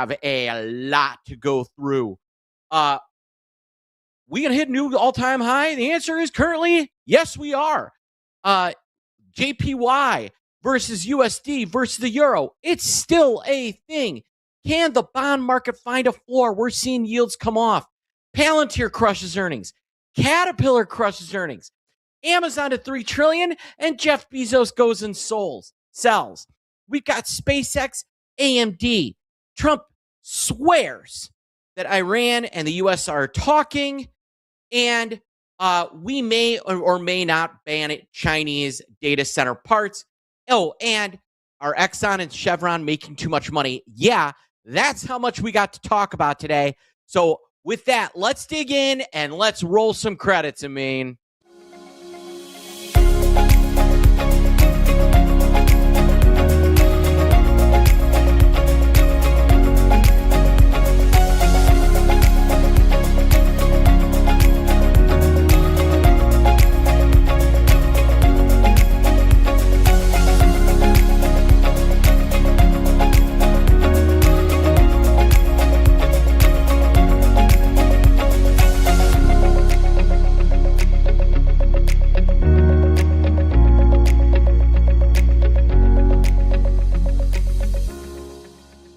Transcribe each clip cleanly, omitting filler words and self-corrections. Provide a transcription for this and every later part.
have a lot to go through. We gonna hit a new all-time high? The answer is currently yes, we are. JPY versus USD versus the euro. It's still a thing. Can the bond market find a floor? We're seeing yields come off. Palantir crushes earnings. Caterpillar crushes earnings. Amazon to $3 trillion, and Jeff Bezos goes and sells. We've got SpaceX, AMD. Trump swears that Iran and the U.S. are talking, and we may or may not ban Chinese data center parts. Oh, and are Exxon and Chevron making too much money? Yeah, that's how much we got to talk about today. So with that, let's dig in and let's roll some credits, Amin.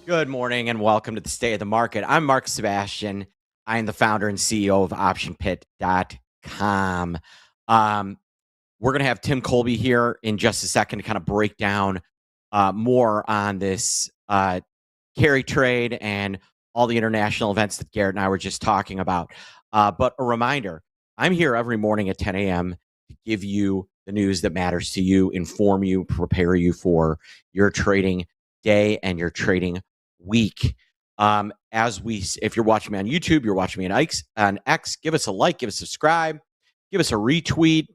Good morning and welcome to the State of the Market. I'm Mark Sebastian. I am the founder and CEO of OptionPit.com. We're going to have Tim Colby here in just a second to kind of break down more on this carry trade and all the international events that Garrett and I were just talking about. But a reminder, I'm here every morning at 10 a.m. to give you the news that matters to you, inform you, prepare you for your trading day and your trading week. If you're watching me on YouTube, you're watching me on X, give us a like, give us a subscribe, give us a retweet,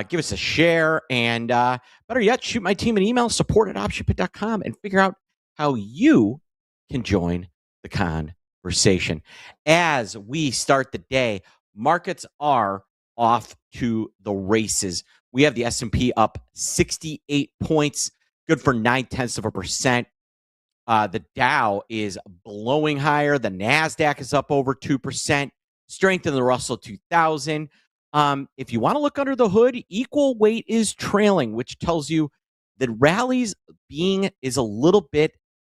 give us a share, and better yet, shoot my team an email, support@optionpit.com, and figure out how you can join the conversation. As we start the day, markets are off to the races. We have the S&P up 68 points, good for 0.9%. The Dow is blowing higher. The NASDAQ is up over 2%. Strength in the Russell 2000. If you want to look under the hood, equal weight is trailing, which tells you that rallies is a little bit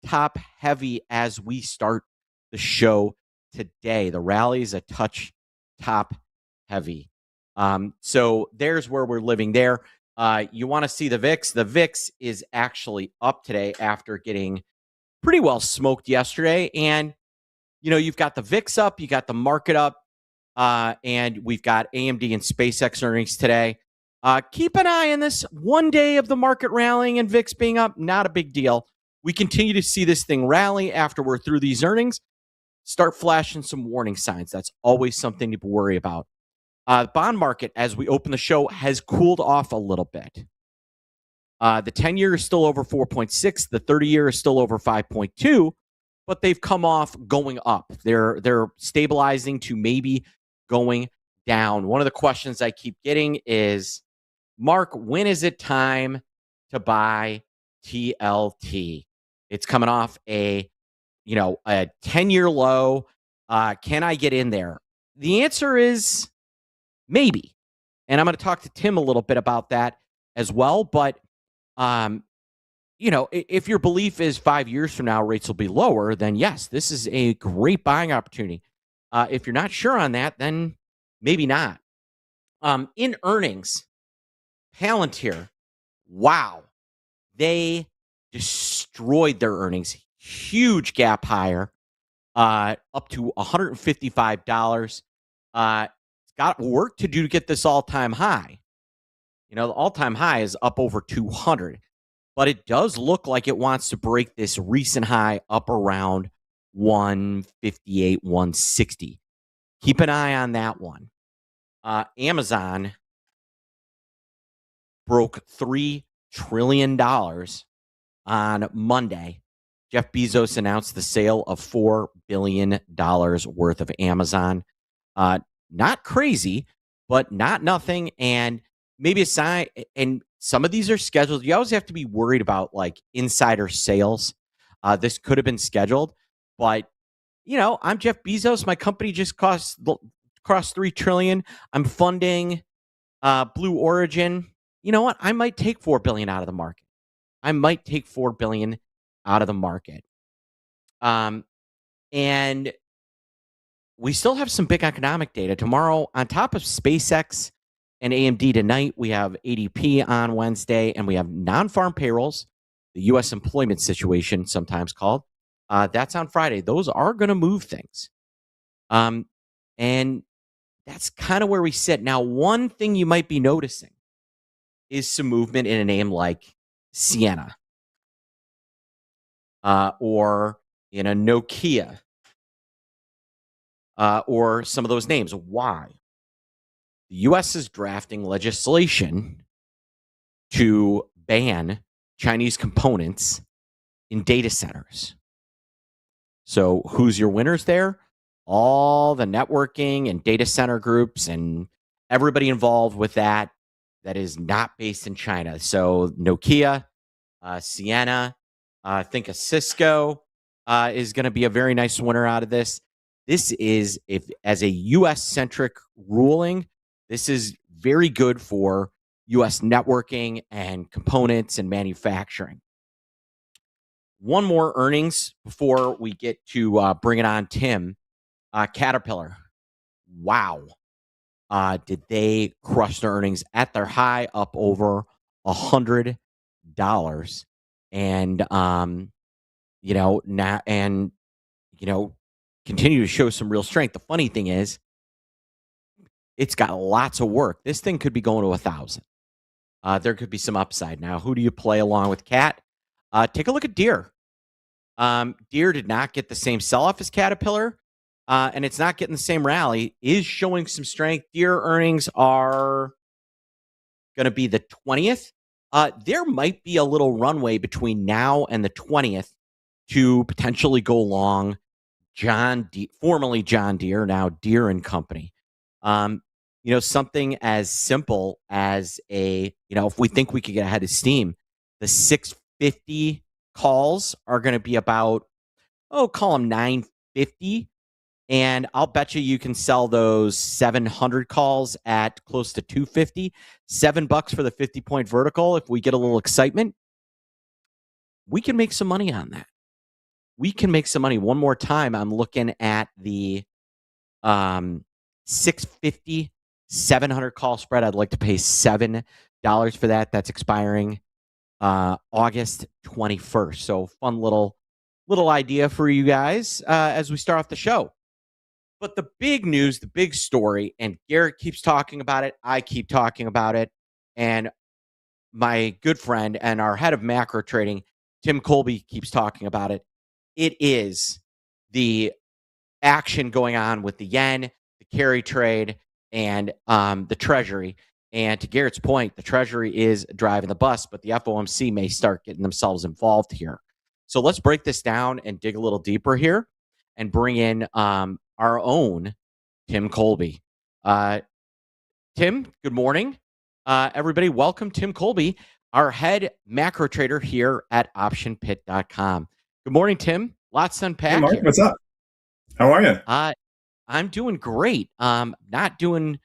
top heavy as we start the show today. The rally is a touch top heavy. So there's where we're living there. You want to see the VIX. The VIX is actually up today after getting pretty well smoked yesterday. And, you've got the VIX up, you got the market up, and we've got AMD and SpaceX earnings today. Keep an eye on this. One day of the market rallying and VIX being up, not a big deal. We continue to see this thing rally after we're through these earnings. Start flashing some warning signs. That's always something to worry about. The bond market, as we open the show, has cooled off a little bit. The 10-year is still over 4.6. The 30-year is still over 5.2, but they've come off going up. They're stabilizing to maybe going down. One of the questions I keep getting is, Mark, when is it time to buy TLT? It's coming off a 10-year low. Can I get in there? The answer is maybe. And I'm going to talk to Tim a little bit about that as well. But if your belief is 5 years from now rates will be lower, then yes, this is a great buying opportunity. If you're not sure on that, then maybe not. In earnings, Palantir, wow, they destroyed their earnings. Huge gap higher, up to $155. It's got work to do to get this all-time high. The all-time high is up over 200, but it does look like it wants to break this recent high up around 158, 160. Keep an eye on that one. Amazon broke $3 trillion on Monday. Jeff Bezos announced the sale of $4 billion worth of Amazon. Not crazy, but not nothing. And maybe a sign, and some of these are scheduled. You always have to be worried about like insider sales. This could have been scheduled, But I'm Jeff Bezos. My company just crossed $3 trillion. I'm funding Blue Origin. You know what? I might take $4 billion out of the market. And we still have some big economic data tomorrow. On top of SpaceX and AMD tonight, we have ADP on Wednesday, and we have non-farm payrolls, the U.S. employment situation, sometimes called. That's on Friday. Those are going to move things. And that's kind of where we sit. Now, one thing you might be noticing is some movement in a name like Ciena or in a Nokia or some of those names. Why? The U.S. is drafting legislation to ban Chinese components in data centers. So who's your winners there? All the networking and data center groups and everybody involved with that is not based in China. So Nokia, Ciena, I think a Cisco is going to be a very nice winner out of this. This is, as a U.S.-centric ruling, this is very good for U.S. networking and components and manufacturing. One more earnings before we get to bring it on Tim. Caterpillar. Wow. Did they crush their earnings at their high, up over $100? And, continue to show some real strength. The funny thing is, it's got lots of work. This thing could be going to 1,000. There could be some upside. Now, who do you play along with Cat? Take a look at Deere. Deere did not get the same sell-off as Caterpillar, and it's not getting the same rally. Is showing some strength. Deere earnings are going to be the 20th. There might be a little runway between now and the 20th to potentially go long formerly John Deere, now Deere and Company. Something as simple as if we think we could get ahead of steam, the 650 calls are going to be about, call them 950. And I'll bet you can sell those 700 calls at close to 250, $7 for the 50-point vertical. If we get a little excitement, we can make some money on that. We can make some money. One more time, I'm looking at the 650, 700 call spread. I'd like to pay $7 for that. That's expiring August 21st. So fun little idea for you guys as we start off the show. But the big news, the big story, and Garrett keeps talking about it, I keep talking about it, and my good friend and our head of macro trading, Tim Colby, keeps talking about it. It is the action going on with the yen, the carry trade, and the Treasury. And to Garrett's point, the Treasury is driving the bus, but the FOMC may start getting themselves involved here. So let's break this down and dig a little deeper here and bring in our own Tim Colby. Tim, good morning. Everybody, welcome Tim Colby, our head macro trader here at optionpit.com. Good morning, Tim. Lots to unpack. Hey, Mark, here. what's up? How are you? I'm doing great. Not doing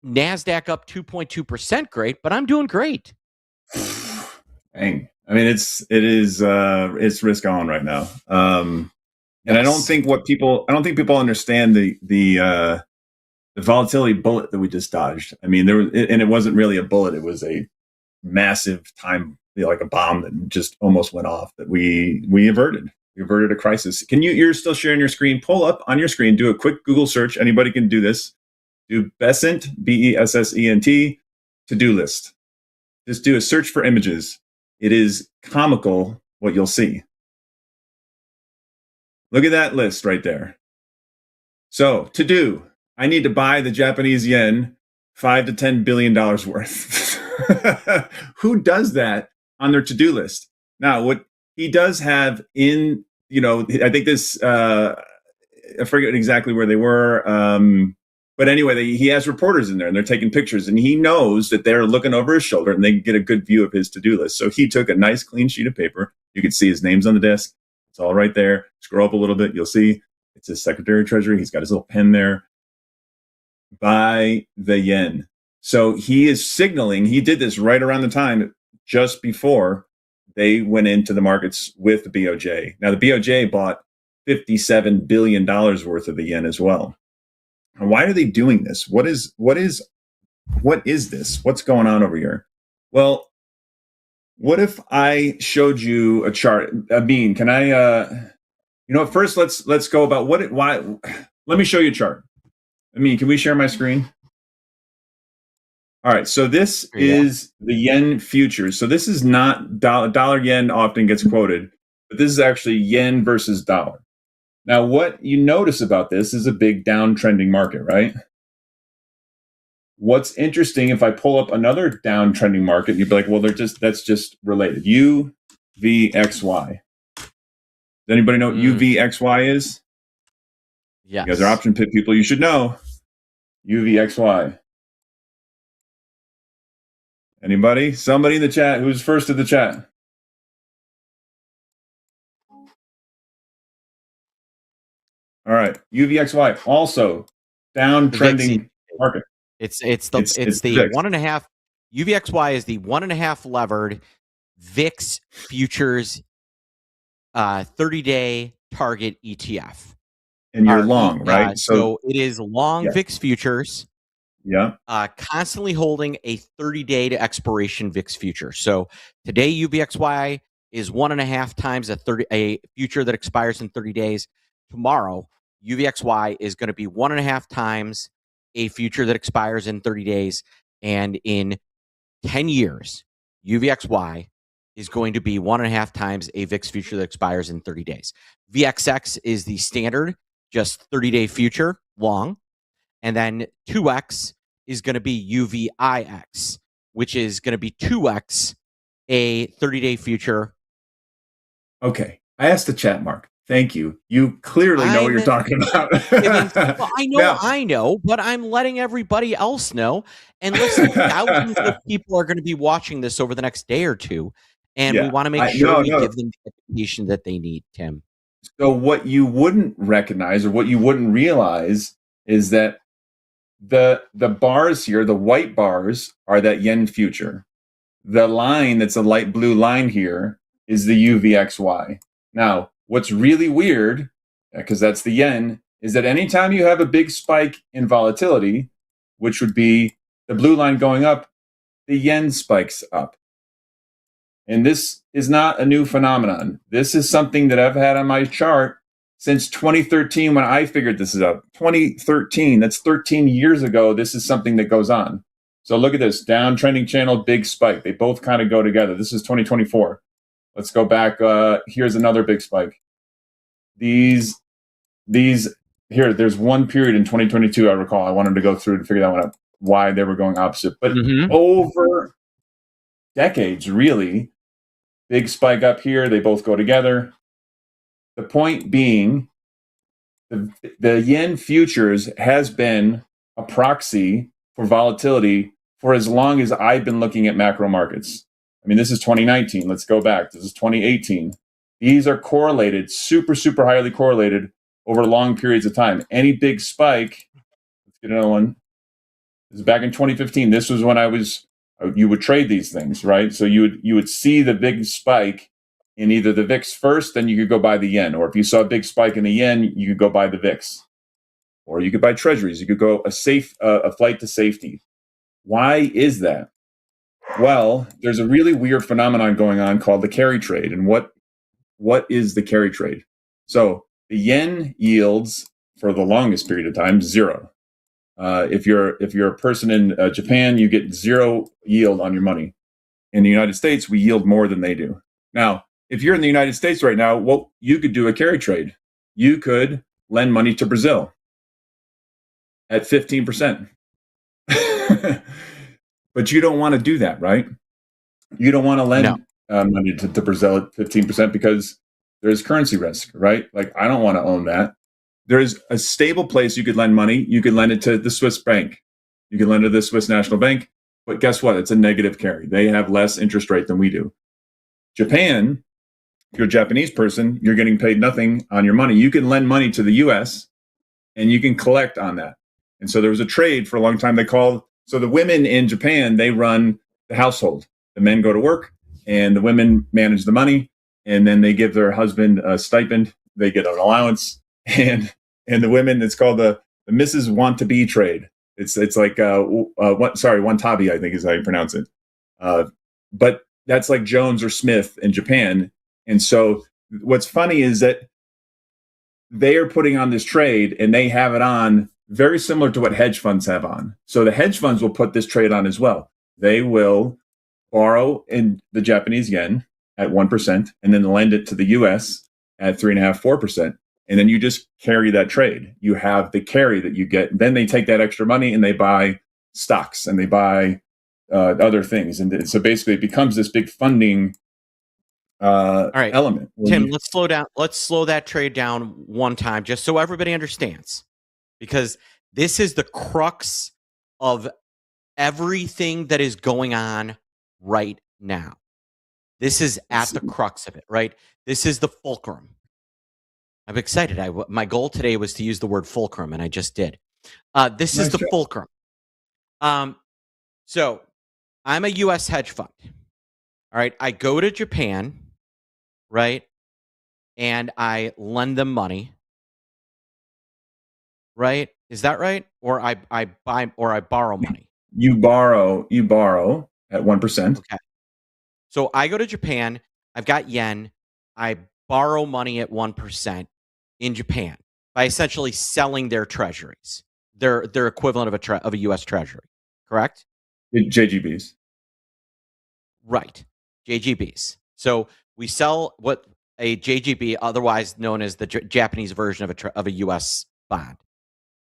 NASDAQ up 2.2% great, but I'm doing great. Dang. I mean, it's risk on right now. And yes. I don't think people understand the volatility bullet that we just dodged. I mean, it wasn't really a bullet. It was a massive time, like a bomb that just almost went off that we averted. We averted a crisis. You're still sharing your screen. Pull up on your screen, do a quick Google search. Anybody can do this. Do Bessent, Bessent, to-do list. Just do a search for images. It is comical what you'll see. Look at that list right there. So, to do, I need to buy the Japanese yen $5 to $10 billion worth. Who does that on their to-do list? Now, what he does have in, I think this, I forget exactly where they were, but anyway, he has reporters in there and they're taking pictures and he knows that they're looking over his shoulder and they can get a good view of his to-do list. So he took a nice clean sheet of paper. You can see his name's on the desk. It's all right there. Scroll up a little bit. You'll see it says Secretary of Treasury. He's got his little pen there. Buy the yen. So he is signaling, he did this right around the time just before they went into the markets with the BOJ. Now, the BOJ bought $57 billion worth of the yen as well. And why are they doing this? What is this? What's going on over here? Well, what if I showed you a chart? Amin, can I, first let's go about why, let me show you a chart. Amin, can we share my screen? All right, so this is the yen futures. So this is not dollar yen often gets quoted, but this is actually yen versus dollar. Now, what you notice about this is a big downtrending market, right? What's interesting, if I pull up another downtrending market, you'd be like, well, that's just related. UVXY. Does anybody know what UVXY is? Yes. You guys are option pit people. You should know UVXY. Anybody? Somebody in the chat? Who's first in the chat? All right, UVXY also downtrending market. It's the 1.5. UVXY is the 1.5 levered VIX futures 30-day target ETF. And you're long, right? So it is long VIX futures. Yeah. Constantly holding a 30-day to expiration VIX future. So today UVXY is 1.5 times a future that expires in 30 days. Tomorrow UVXY is going to be 1.5 times a future that expires in 30 days. And in 10 years, UVXY is going to be 1.5 times a VIX future that expires in 30 days. VXX is the standard, just 30-day future, long. And then 2X is going to be UVIX, which is going to be 2X a 30-day future. Okay. I asked the chat, Mark. Thank you. You clearly know what you're talking about. Well, I know, but I'm letting everybody else know. And listen, thousands of people are going to be watching this over the next day or two. And we want to make sure we give them the education that they need, Tim. So what you wouldn't recognize or what you wouldn't realize is that the bars here, the white bars, are that yen future. The line that's a light blue line here is the UVXY. Now, what's really weird, because that's the yen, is that anytime you have a big spike in volatility, which would be the blue line going up, the yen spikes up. And this is not a new phenomenon. This is something that I've had on my chart since 2013 when I figured this is up. 2013, that's 13 years ago. This is something that goes on. So look at this, downtrending channel, big spike. They both kind of go together. This is 2024. Let's go back. Here's another big spike. These here, there's one period in 2022, I recall. I wanted to go through to figure that one out, why they were going opposite. But over decades, really, big spike up here. They both go together. The point being, the yen futures has been a proxy for volatility for as long as I've been looking at macro markets. I mean, this is 2019. Let's go back. This is 2018. These are correlated, super, super highly correlated over long periods of time. Any big spike, let's get another one. This is back in 2015. This was when you would trade these things, right? So you would see the big spike in either the VIX first, then you could go buy the yen. Or if you saw a big spike in the yen, you could go buy the VIX. Or you could buy treasuries. You could go a flight to safety. Why is that? Well, there's a really weird phenomenon going on called the carry trade. And what is the carry trade? So the yen yields for the longest period of time 0. If you're a person in Japan, you get 0 yield on your money. In the United States, we yield more than they do. Now, if you're in the United States right now, well, you could do a carry trade. You could lend money to Brazil at 15%. But you don't want to do that, right? You don't want to lend money to Brazil at 15% because there's currency risk, right? Like, I don't want to own that. There's a stable place you could lend money. You could lend it to the Swiss bank. You could lend it to the Swiss National Bank. But guess what? It's a negative carry. They have less interest rate than we do. Japan If you're a Japanese person, you're getting paid nothing on your money. You can lend money to the US and you can collect on that. And so there was a trade for a long time. So the women in Japan, they run the household. The men go to work and the women manage the money. And then they give their husband a stipend. They get an allowance. And the women, it's called the Mrs. Want to Be trade. It's like, Wantabi, I think is how you pronounce it. But that's like Jones or Smith in Japan. And so what's funny is that they are putting on this trade and they have it on very similar to what hedge funds have on. So the hedge funds will put this trade on as well. They will borrow in the Japanese yen at 1% and then lend it to the US at 3.5%, 4%. And then you just carry that trade. You have the carry that you get. Then they take that extra money and they buy stocks and they buy other things. And so basically it becomes this big funding all right, element. Tim, let's slow down. Let's slow that trade down one time, just so everybody understands, because this is the crux of everything that is going on right now. This is at the crux of it, right? This is the fulcrum. I'm excited. My goal today was to use the word fulcrum, and I just did. This is the fulcrum. So I'm a U.S. hedge fund. All right, I go to Japan, right, and I lend them money, right? Is that right? Or I borrow money. You borrow at 1%. Okay. So I go to Japan. I've got yen. I borrow money at 1% in Japan by essentially selling their treasuries, their equivalent of a U.S. treasury. Correct? JGBs. Right. JGBs. So we sell what a JGB, otherwise known as the Japanese version of a U.S. bond.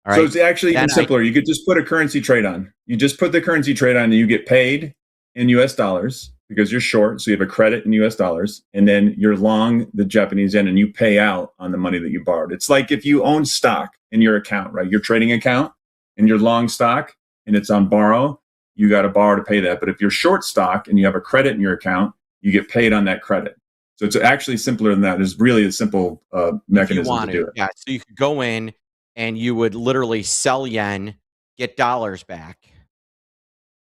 All right. So it's actually even simpler. You could just put a currency trade on. You just put the currency trade on and you get paid in US dollars because you're short. So you have a credit in US dollars and then you're long the Japanese yen and you pay out on the money that you borrowed. It's like if you own stock in your account, right? Your trading account and you're long stock and it's on borrow, you got to borrow to pay that. But if you're short stock and you have a credit in your account, you get paid on that credit. So it's actually simpler than that. It's really a simple mechanism to do it. Yeah. So you could go in and you would literally sell yen, get dollars back.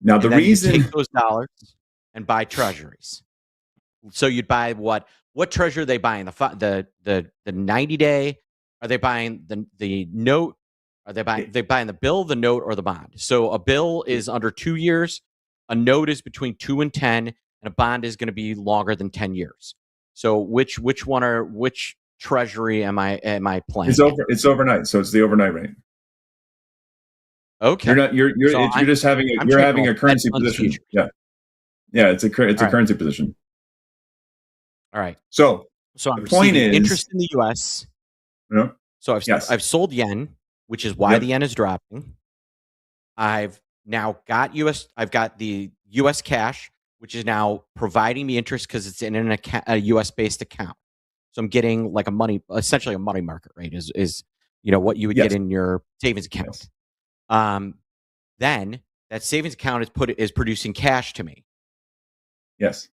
Now the reason you take those dollars and buy treasuries. So you'd buy what treasury are they buying? The 90-day? Are they buying the note? Are they buying the bill, the note, or the bond? So a bill is under 2 years, a note is between 2 and 10, and a bond is going to be longer than 10 years. So which treasury am I playing? It's overnight, so it's the overnight rate. Okay. You're just having a currency position. Yeah. It's a currency position. All right. So I'm receiving interest in the US. Yeah. So I've sold yen, which is why the yen is dropping. I've now got I've got the US cash, which is now providing me interest because it's in a US based account. So I'm getting like essentially a money market rate is what you would get in your savings account. Yes. Then that savings account is producing cash to me. Yes.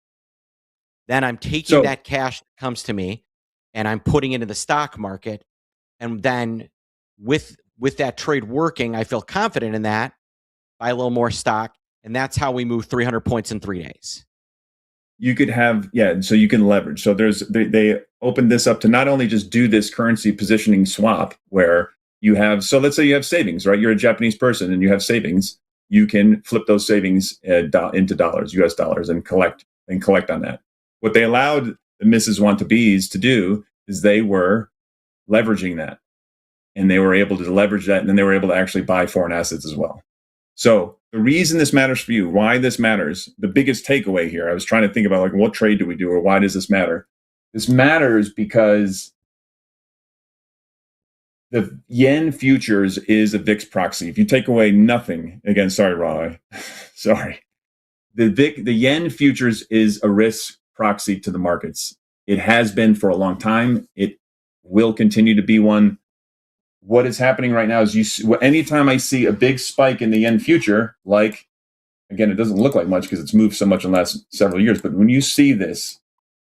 Then I'm taking that cash that comes to me and I'm putting it in the stock market. And then with that trade working, I feel confident in that, buy a little more stock. And that's how we move 300 points in 3 days. You could have, so you can leverage. So they opened this up to not only just do this currency positioning swap where you have, so let's say you have savings, right? You're a Japanese person and you have savings. You can flip those savings into dollars, US dollars, and collect on that. What they allowed the Mrs. Want-to-Be's to do is they were leveraging that. And they were able to leverage that, and then they were able to actually buy foreign assets as well. So the reason this matters for you, why this matters, the biggest takeaway here, I was trying to think about what trade do we do or why does this matter? This matters because the yen futures is a VIX proxy. If you take away nothing, again, sorry, Roy, sorry. The yen futures is a risk proxy to the markets. It has been for a long time. It will continue to be one. What is happening right now is anytime I see a big spike in the yen future, again, it doesn't look like much because it's moved so much in the last several years, but when you see this,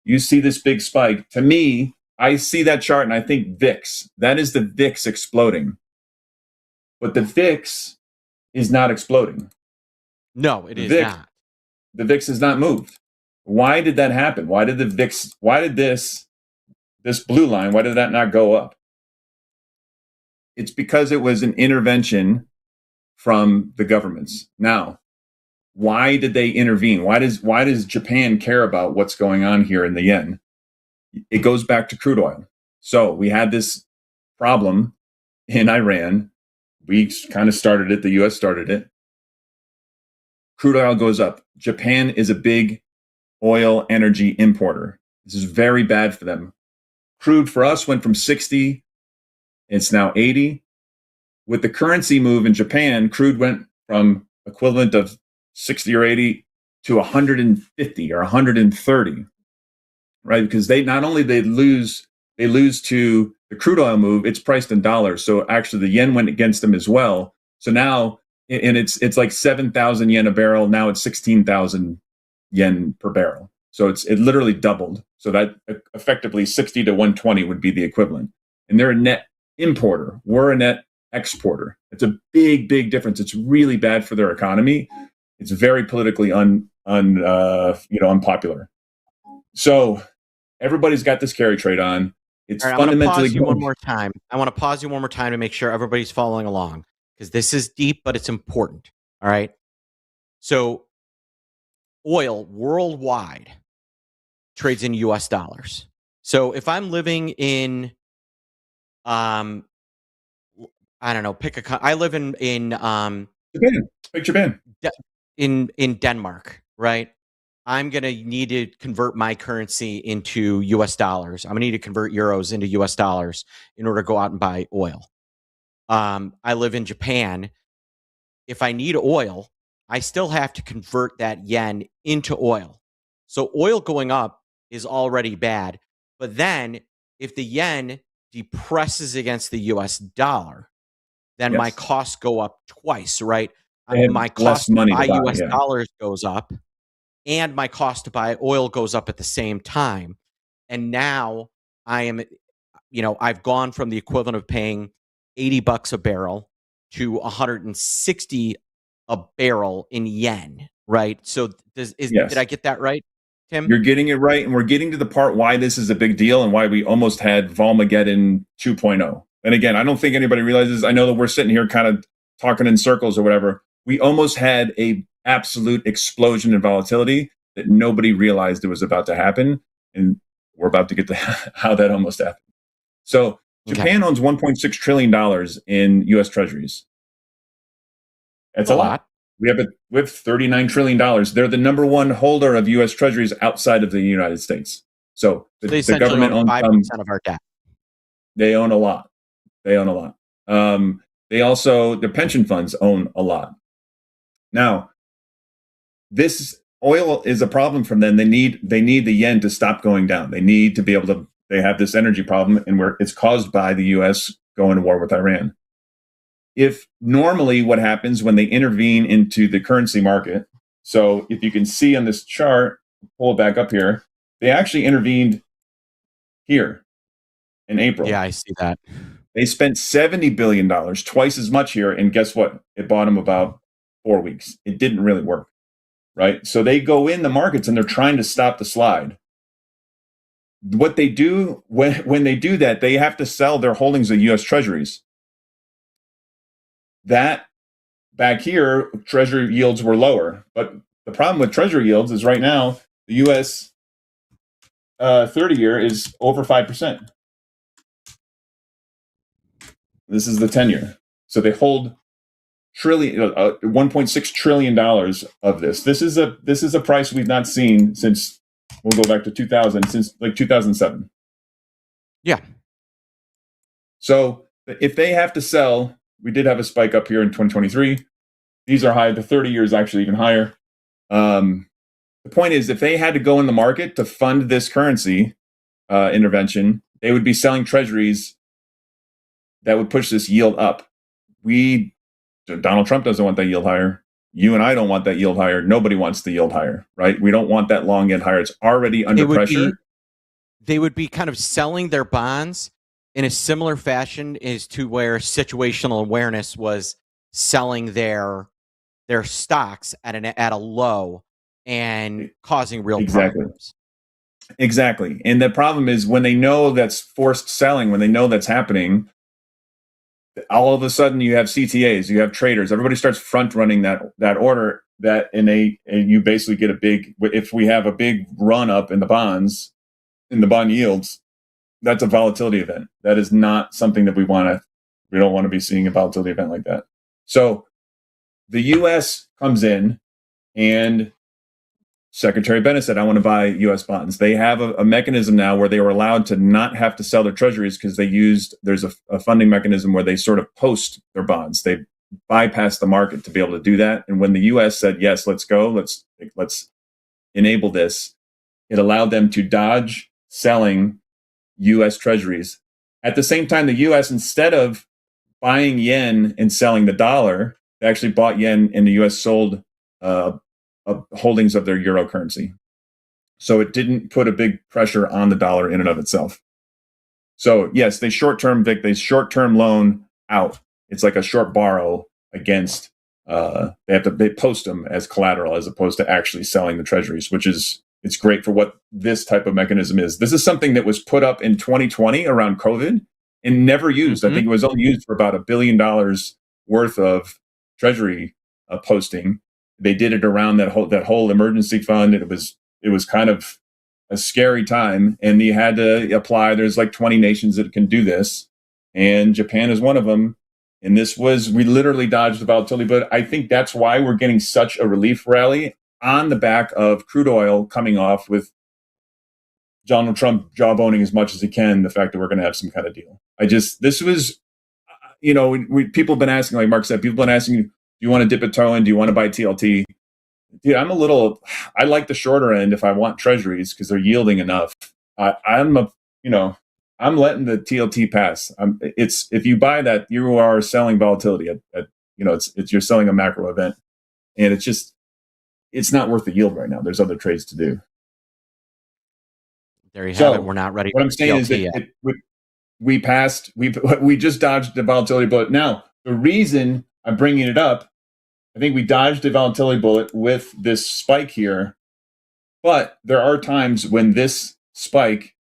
you see this big spike. To me, I see that chart and I think VIX. That is the VIX exploding. But the VIX is not exploding. No, it The is VIX, not. the VIX has not moved. Why did that happen? Why did this blue line, why did that not go up? It's because it was an intervention from the governments. Now, why did they intervene? Why does Japan care about what's going on here in the yen? It goes back to crude oil. So we had this problem in Iran. We kind of started it. The U.S. started it. Crude oil goes up. Japan is a big oil energy importer. This is very bad for them. Crude for us went from 60, it's now 80. With the currency move in Japan, crude went from equivalent of 60 or 80 to 150 or 130, right? Because they not only they lose to the crude oil move, it's priced in dollars. So actually the yen went against them as well. So now, and it's like 7,000 yen a barrel. Now it's 16,000 yen per barrel. So it literally doubled. So that effectively 60 to 120 would be the equivalent. And they're a net importer. We're a net exporter. It's a big, big difference. It's really bad for their economy. It's very politically unpopular. So everybody's got this carry trade on. It's all right, fundamentally. I want to pause you one more time to make sure everybody's following along, because this is deep, but it's important. All right. So oil worldwide trades in US dollars. So if I'm living in, I don't know, I live in Japan. Pick Japan. In Denmark, right? I'm going to need to convert my currency into US dollars. I'm going to need to convert euros into US dollars in order to go out and buy oil. I live in Japan. If I need oil, I still have to convert that yen into oil. So oil going up is already bad. But then if the yen depresses against the US dollar, then my costs go up twice, right? My cost to buy US dollars goes up, and my cost to buy oil goes up at the same time. And now I've gone from the equivalent of paying $80 a barrel to 160 a barrel in yen, right? So did I get that right, Tim? You're getting it right, and we're getting to the part why this is a big deal and why we almost had Volmageddon 2.0. And again, I don't think anybody realizes, I know that we're sitting here kind of talking in circles or whatever. We almost had a absolute explosion in volatility that nobody realized it was about to happen. And we're about to get to how that almost happened. So Japan owns $1.6 trillion in U.S. treasuries. That's a lot. We have $39 trillion. They're the number one holder of U.S. treasuries outside of the United States. So the government owns 5% of our debt. They own a lot. They also, the pension funds own a lot. Now, this oil is a problem for them. They need the yen to stop going down. They need to be able to. They have this energy problem, and it's caused by the U.S. going to war with Iran. If normally what happens when they intervene into the currency market, so if you can see on this chart, pull it back up here, they actually intervened here in April. Yeah, I see that. They spent $70 billion, twice as much here, and guess what? It bought them about 4 weeks. It didn't really work, right? So they go in the markets and they're trying to stop the slide. What they do when they do that, they have to sell their holdings of U.S. treasuries. That back here, treasury yields were lower. But the problem with treasury yields is right now, the U.S. 30-year is over 5%. This is the 10-year. So they hold $1.6 trillion of this. This is a price we've not seen since, we'll go back to 2000, since like 2007. Yeah. So if they have to sell, we did have a spike up here in 2023. These are high. The 30-year is actually even higher. The point is, if they had to go in the market to fund this currency intervention, they would be selling treasuries that would push this yield up. Donald Trump doesn't want that yield higher. You and I don't want that yield higher. Nobody wants the yield higher, right? We don't want that long end higher. It's already under pressure. they would be kind of selling their bonds in a similar fashion as to where situational awareness was selling their stocks at a low and causing real problems. Exactly. And the problem is when they know that's forced selling, when they know that's happening, all of a sudden you have CTAs, you have traders, everybody starts front running that order, and you basically get if we have a big run up in the bonds, in the bond yields, that's a volatility event. That is not something that we don't want to be seeing a volatility event like that. So the US comes in, and Secretary Bennett said, I want to buy U.S. bonds. They have a mechanism now where they were allowed to not have to sell their treasuries because there's a funding mechanism where they sort of post their bonds. They bypass the market to be able to do that. And when the U.S. said, yes, let's go, let's enable this, it allowed them to dodge selling U.S. treasuries. At the same time, the U.S., instead of buying yen and selling the dollar, they actually bought yen, and the U.S. sold holdings of their euro currency. So it didn't put a big pressure on the dollar in and of itself. So yes, they short-term loan out. It's like a short borrow against, they post them as collateral as opposed to actually selling the treasuries, it's great for what this type of mechanism is. This is something that was put up in 2020 around COVID and never used. I think it was only used for about $1 billion worth of treasury posting. They did it around that whole emergency fund. It was kind of a scary time, and you had to apply. There's like 20 nations that can do this, and Japan is one of them. And we literally dodged the volatility, but I think that's why we're getting such a relief rally on the back of crude oil coming off, with Donald Trump jawboning as much as he can the fact that we're going to have some kind of deal. This was, people have been asking, like Mark said, people have been asking, do you want to dip a toe in? Do you want to buy TLT? Dude, I like the shorter end if I want treasuries because they're yielding enough. I'm letting the TLT pass. If you buy that, you are selling volatility you're selling a macro event, and it's not worth the yield right now. There's other trades to do. There you have it. We're not ready. What I'm saying is that we just dodged the volatility bullet. Now, the reason I'm bringing it up, I think we dodged the volatility bullet with this spike here, but there are times when this spike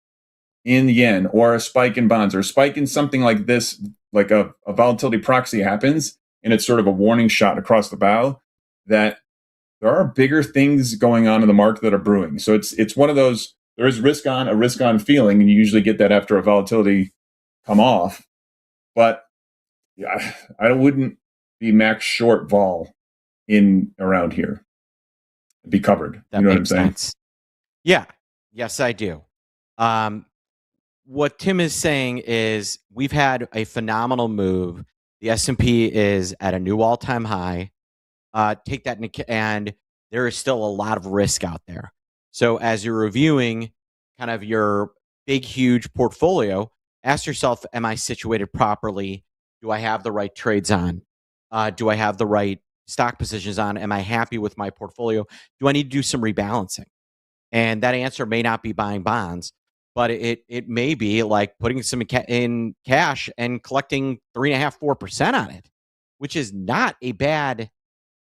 in yen or a spike in bonds or a spike in something like this, like a volatility proxy happens, and it's sort of a warning shot across the bow that there are bigger things going on in the market that are brewing. So it's one of those, there is a risk on feeling, and you usually get that after a volatility come off. But yeah, I wouldn't be max short vol in around here. Be covered. That you know makes what I'm saying? sense. Yeah. Yes, I do. What Tim is saying is we've had a phenomenal move. The S&P is at a new all-time high. Take that and there is still a lot of risk out there. So as you're reviewing kind of your big, huge portfolio, ask yourself, am I situated properly? Do I have the right trades on? Do I have the right stock positions on? Am I happy with my portfolio? Do I need to do some rebalancing? And that answer may not be buying bonds, but it may be like putting some in cash and collecting 3.5-4% on it, which is not a bad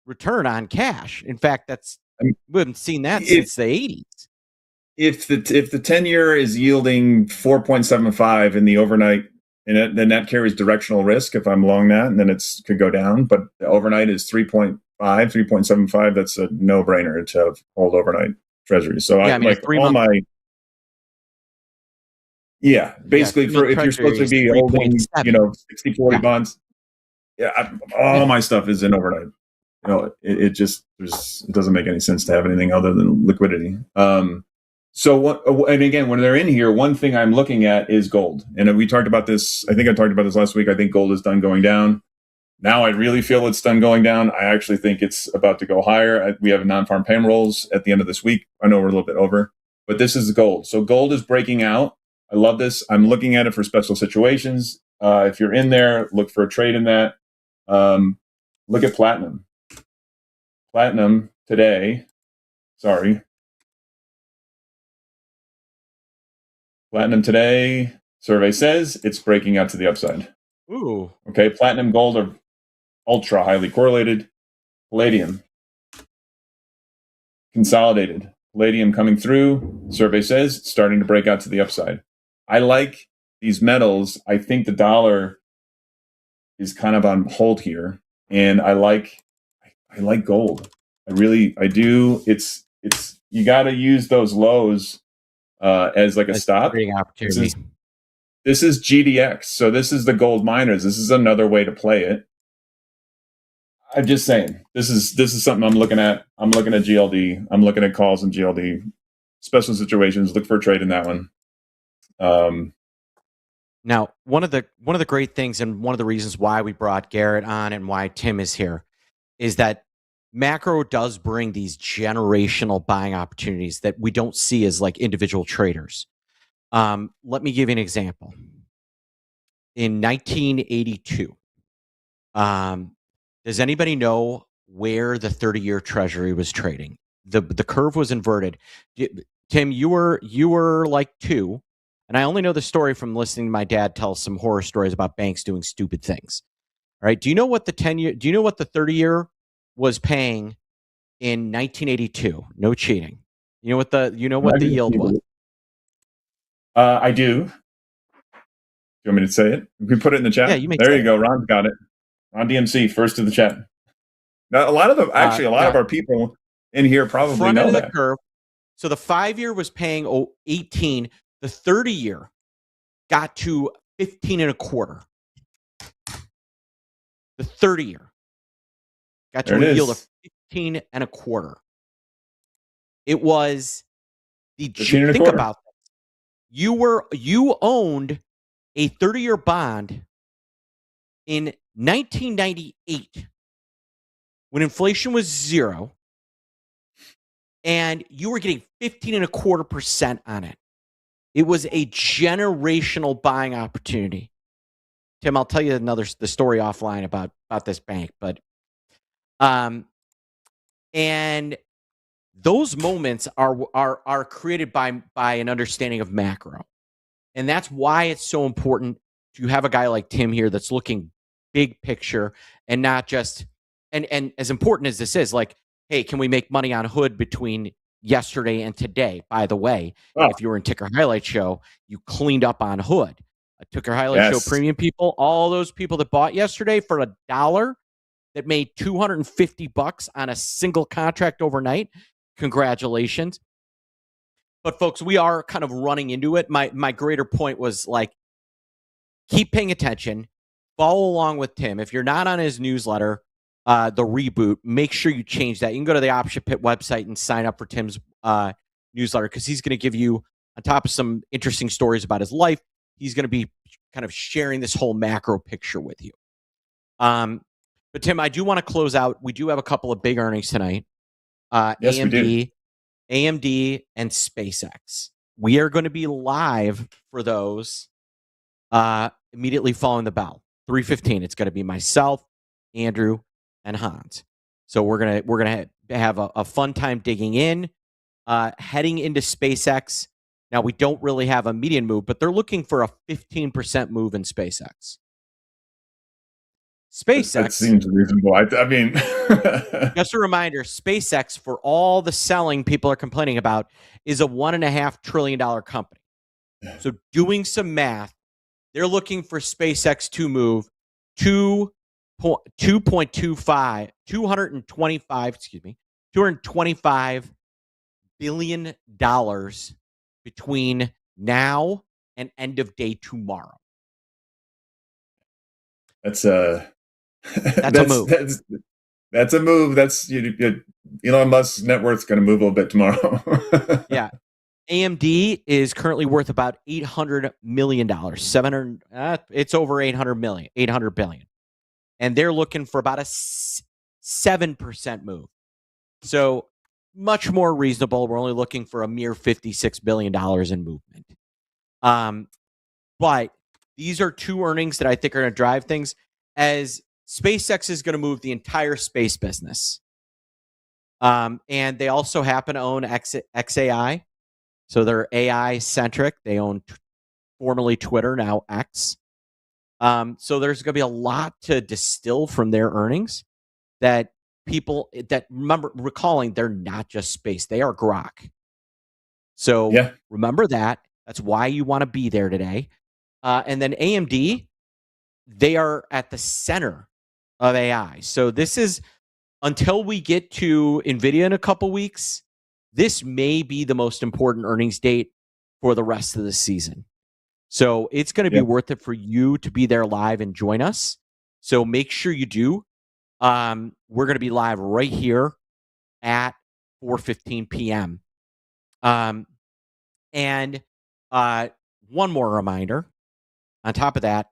return on cash. In fact, we haven't seen that since the 80s. If the 10-year is yielding 4.75 in the overnight, and then that carries directional risk if I'm long that, and then it could go down. But the overnight is 3.5, 3.75. That's a no-brainer to hold overnight treasuries. So basically if you're supposed to be holding 60-40 bonds, all my stuff is in overnight. It doesn't make any sense to have anything other than liquidity. And again, when they're in here, one thing I'm looking at is gold. And we talked about this. I think I talked about this last week. I think gold is done going down. Now I really feel it's done going down. I actually think it's about to go higher. We have non-farm payrolls at the end of this week. I know we're a little bit over, but this is gold. So gold is breaking out. I love this. I'm looking at it for special situations. If you're in there, look for a trade in that. Look at platinum. Platinum today. Sorry. Platinum today, survey says it's breaking out to the upside. Ooh. Okay, platinum, gold are ultra highly correlated. Palladium, consolidated. Palladium coming through, survey says it's starting to break out to the upside. I like these metals. I think the dollar is kind of on hold here, and I like gold. I do. It's you got to use those lows as like a stop. Opportunity. This is GDX, so this is the gold miners. This is another way to play it. I'm just saying, this is something I'm looking at. I'm looking at GLD. I'm looking at calls in GLD. Special situations. Look for a trade in that one. Now, one of the great things, and one of the reasons why we brought Garrett on and why Tim is here, is that macro does bring these generational buying opportunities that we don't see as like individual traders. Let me give you an example. In 1982, does anybody know where the 30-year Treasury was trading? The curve was inverted. Tim, you were like 2, and I only know the story from listening to my dad tell some horror stories about banks doing stupid things. All right, do you know what the 10-year? Do you know what the 30-year was paying in 1982? No cheating. You know what the yield was? I do. You want me to say it? We put it in the chat. Yeah, you may. There you go. Ron's got it. Ron DMC, first to the chat. Now, a lot of our people in here probably know that. Curve. So the 5-year was paying 18. The 30-year got to 15 and a quarter. The 30-year got to a yield of 15 and a quarter. It was think about this. You owned a 30-year bond in 1998 when inflation was 0, and you were getting 15.25% on it. It was a generational buying opportunity. Tim, I'll tell you the story offline about this bank, but and those moments are created by an understanding of macro. And that's why it's so important to have a guy like Tim here that's looking big picture and not just and as important as this is, like, hey, can we make money on Hood between yesterday and today? By the way, if you were in Ticker Highlight Show, you cleaned up on Hood. Ticker Highlight Show premium people, all those people that bought yesterday for $1 that made $250 on a single contract overnight. Congratulations. But folks, we are kind of running into it. My greater point was like, keep paying attention, follow along with Tim. If you're not on his newsletter, the Reboot, make sure you change that. You can go to the Option Pit website and sign up for Tim's newsletter, because he's going to give you, on top of some interesting stories about his life, he's going to be kind of sharing this whole macro picture with you. But Tim, I do want to close out. We do have a couple of big earnings tonight. Yes, we do. AMD and SpaceX. We are going to be live for those immediately following the bell. 3:15. It's going to be myself, Andrew, and Hans. So we're gonna have a fun time digging in, heading into SpaceX. Now, we don't really have a median move, but they're looking for a 15% move in SpaceX. SpaceX. That seems reasonable. I mean, just a reminder, SpaceX, for all the selling people are complaining about, is a $1.5 trillion company. So doing some math, they're looking for SpaceX to move $225 billion between now and end of day tomorrow. That's a move. That's a move. That's Elon Musk's net worth's going to move a little bit tomorrow. Yeah. AMD is currently worth about $800 million. It's over $800 billion. And they're looking for about a 7% move. So much more reasonable. We're only looking for a mere $56 billion in movement. But these are two earnings that I think are going to drive things, as SpaceX is going to move the entire space business. And they also happen to own XAI. So they're AI centric. They own formerly Twitter, now X. So there's going to be a lot to distill from their earnings that people that recalling they're not just space, they are grok. So remember that. That's why you want to be there today. And then AMD, they are at the center of AI. So this is, until we get to NVIDIA in a couple weeks, this may be the most important earnings date for the rest of the season. So it's going to be worth it for you to be there live and join us. So make sure you do. We're going to be live right here at 4:15 p.m. And one more reminder. On top of that,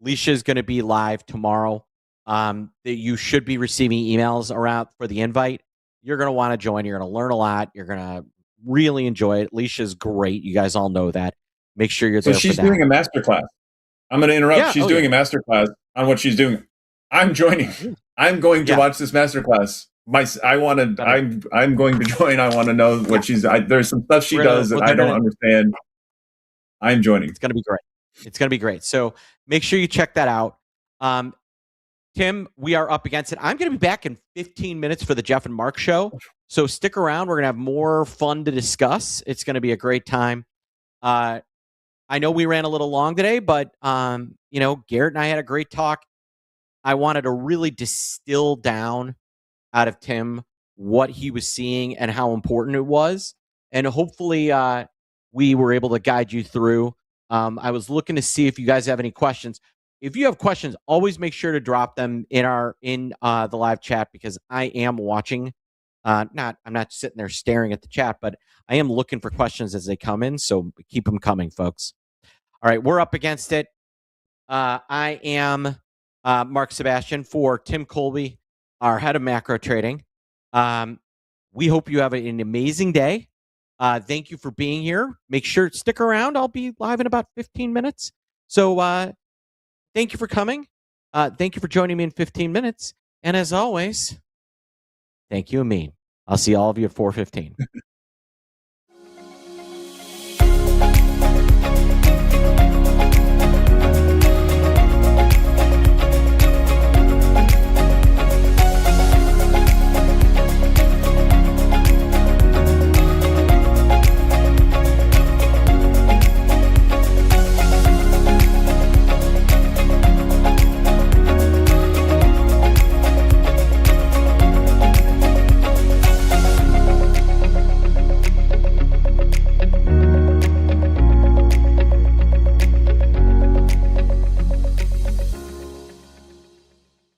Leisha is going to be live tomorrow. That you should be receiving emails around for the invite. You're going to want to join. You're going to learn a lot. You're going to really enjoy it. Leisha's great. You guys all know that. Make sure you're there for that. So she's doing a masterclass. I'm going to interrupt. Yeah, she's doing a masterclass on what she's doing. I'm joining. I'm going to watch this masterclass. I'm going to join. I want to know what she's. There's some stuff she does that I don't understand. I'm joining. It's going to be great. It's going to be great. So make sure you check that out. Tim, we are up against it. I'm going to be back in 15 minutes for the Jeff and Mark show. So stick around. We're going to have more fun to discuss. It's going to be a great time. I know we ran a little long today, but Garrett and I had a great talk. I wanted to really distill down out of Tim what he was seeing and how important it was. And hopefully we were able to guide you through. I was looking to see if you guys have any questions. If you have questions, always make sure to drop them in the live chat, because I am watching. I'm not sitting there staring at the chat, but I am looking for questions as they come in. So keep them coming, folks. All right, we're up against it. I am Mark Sebastian for Tim Colby, our head of macro trading. We hope you have an amazing day. Thank you for being here. Make sure to stick around. I'll be live in about 15 minutes. So thank you for coming. Thank you for joining me in 15 minutes. And as always, thank you, Amin. I'll see all of you at 4:15.